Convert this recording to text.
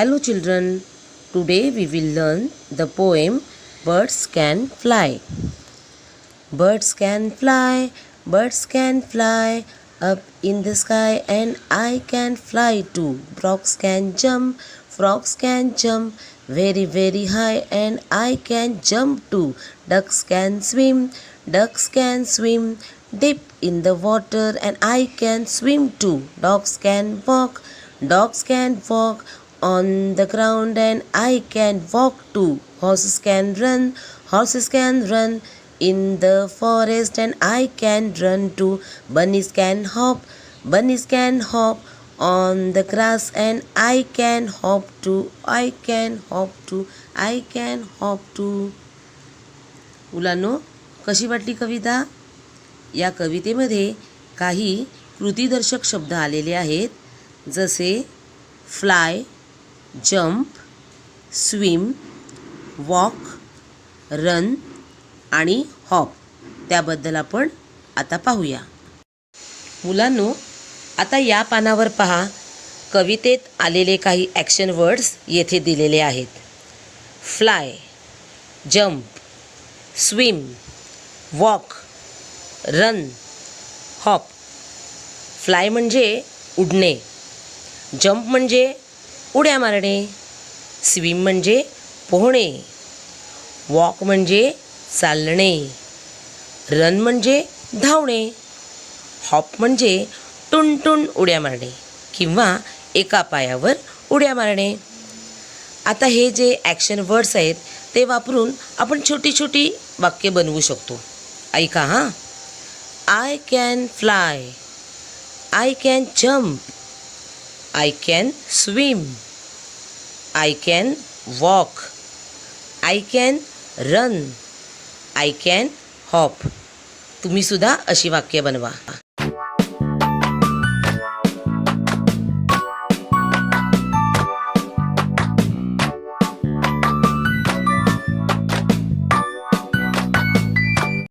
Hello children, today we will learn the poem Birds Can Fly. Birds can fly, birds can fly up in the sky, and I can fly too. Frogs can jump very very high, and I can jump too. Ducks can swim deep in the water, and I can swim too. Dogs can walk on the ground, and I can walk too. Horses can run in the forest, and I can run too. Bunnies can hop on the grass, and I can hop too. I can hop too. मुलांनो, कशी वाटली कविता? या कवितेमध्ये काही कृतीदर्शक शब्द आलेले आहेत, जसे fly, jump, swim, walk, run आणि हॉप. त्याबद्दल आपण आता पाहूया. मुलांनो, आता या पानावर पहा, कवितेत आलेले काही ॲक्शन वर्ड्स येथे दिलेले आहेत. Fly, jump, swim, walk, run, hop. Fly म्हणजे उडणे, जंप म्हणजे उड्या मारणे, स्विम म्हणजे पोहणे, वॉक म्हणजे चालणे, रन म्हणजे धावणे, हॉप म्हणजे टुनटुन उड्या मारणे किंवा एका पायावर उड्या मारणे. आता हे जे ॲक्शन वर्ड्स आहेत ते वापरून आपण छोटी छोटी वाक्य बनवू शकतो. ऐका हां. I can fly, I can jump, I can swim, I can walk, I can run, I can hop. तुम्ही सुद्धा अशी वाक्य बनवा.